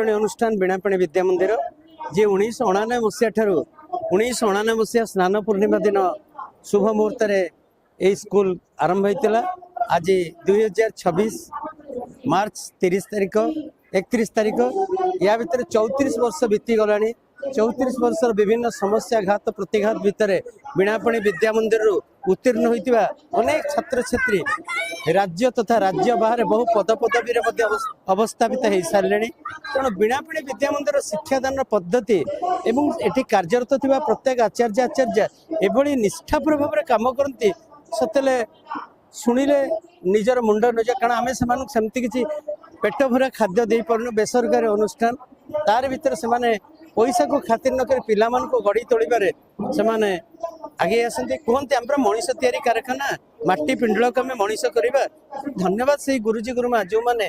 उद्घाटन अनुष्ठान बीणापाणी विद्या मंदिर जे 1999 मसीहा ठारू 1999 मसीहा स्नान पूर्णिमा दिन शुभ मुहूर्त ये स्कूल आरंभ होता। आज 2026 मार्च 30 तारिख 31 तारिख या भितर 34 वर्ष बीती गला। 34 वर्ष विभिन्न समस्या घात प्रतिघात भितर बीणापाणी विद्या मंदिर उत्तीर्ण होता अनेक छात्र छात्री राज्य तथा राज्य बाहर बहु पदपदवी अवस्थापित हो सारे। तेणु बीणापाणी विद्या मंदिर शिक्षादान पद्धति एवं एटी कार्यरत थिबा प्रत्येक आचार्य एभली निष्ठापूर भाव में काम करती सतेले शुणिले निजर मुंड निज कारण आम सेमती किसी पेट भरा खाद्य दे पारनु बेसरकारी अनुष्ठान तार भीतर से पैसा को खातिर नक पिला को गढ़ी तोड़े से आगे आसती कहते आम मनीष तैयारी कारखाना माटी पिंडल को आम मनीष करवा। धन्यवाद से गुरुजी गुरुमा जो मैंने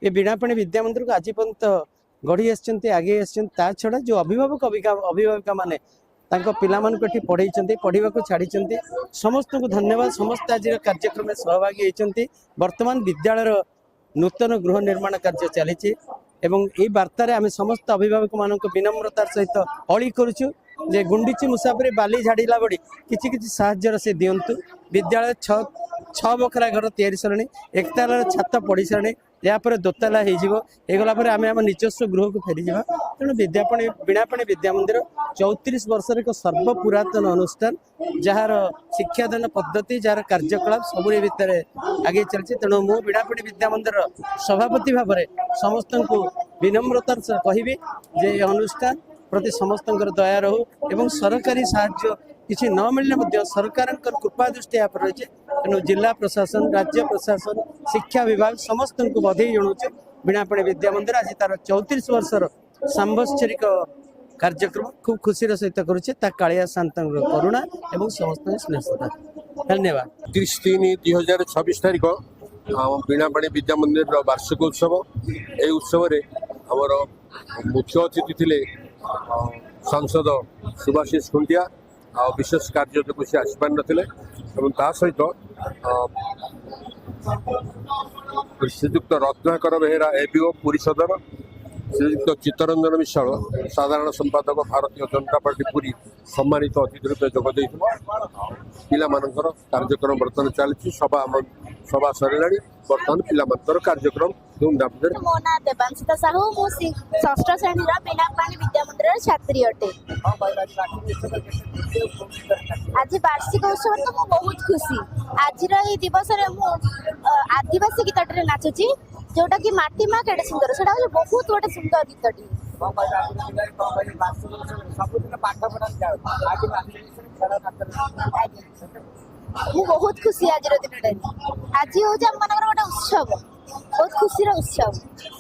ये बीणापाणी विद्या मंदिर को आज पर्यंत गढ़ी आगे ता छड़ा जो अभिभावक अभिभाविका माने पिला पढ़े पढ़ा छाड़ी समस्त को धन्यवाद। समस्त आज कार्यक्रम में सहभागी होती। वर्तमान विद्यालय नूतन गृह निर्माण कार्य चली एवं ये वार्तार आम समस्त अभिभावक मान विनम्रतार सहित अली करुचु जे गुंडीची मुसाफरी बाली झाड़ीला बड़ी किछि किछि साहाय्य से दिंतु। विद्यालय 6 बखरा घर तैयारी सारे एक तालार छात पड़ी सारे यापर दोताला होगला आम आम निजस्व गृह को फेरी जा। तेणु बीणापाणी विद्या मंदिर 34 वर्ष एक सर्वपुरातन अनुष्ठान जार शिक्षादान पद्धति जार कार्यकलाप सब भितर आगे चलती। तेणु मु बीणापाणी विद्या मंदिर सभापति भाव में समस्त को विनम्रतार कहबी जे अनुष्ठान प्रति समस्त दया रहू एवं सरकारी साहाय्य किसी न मिलने सरकार कृपा दृष्टि यहाँ पर रही। तेणु जिला प्रशासन राज्य प्रशासन शिक्षा विभाग समस्त को बधाई जनाऊँ। बीणापाणी विद्या मंदिर आज तार 34 वर्षर सांबत्सरिक कार्यक्रम खूब खुशी सहित करुचे कालिया शांत करुणा एवं समस्त स्नेहता। धन्यवाद। 30/3/2026 तारिख बीणापाणी विद्या मंदिर वार्षिक उत्सव ये उत्सव आमर मुख्य अतिथि थे सांसद सुभाषिष खुंटिया विशेष कार्य जो सी आसपार नथिले सहित श्रीजुक्त रत्नाकर बेहेरा एबीओ पुरी सदर श्रीजुक्त चित्तरंजन विशाल साधारण संपादक भारतीय जनता पार्टी पुरी सम्मानित अतिथि रूप जोगदे पिला कार्यक्रम बर्तमान चली सभा सरला बर्तमान पिला कार्यक्रम धूमधाम मो ना देवांशिता साहू मु षष्ठ श्रेणी बीणापाणी विद्या मंदिर छात्री अटे। आज वार्षिक उत्सव तो मु बहुत खुशी। आज ये दिवस आदिवासी गीतटे नाचुची जोटा कि माटी माँ केटे सुंदर से बहुत गोटे सुंदर गीतटी। मु बहुत खुशी आज दिन आज हूँ आम गोटे उत्सव बहुत खुशी उत्सव।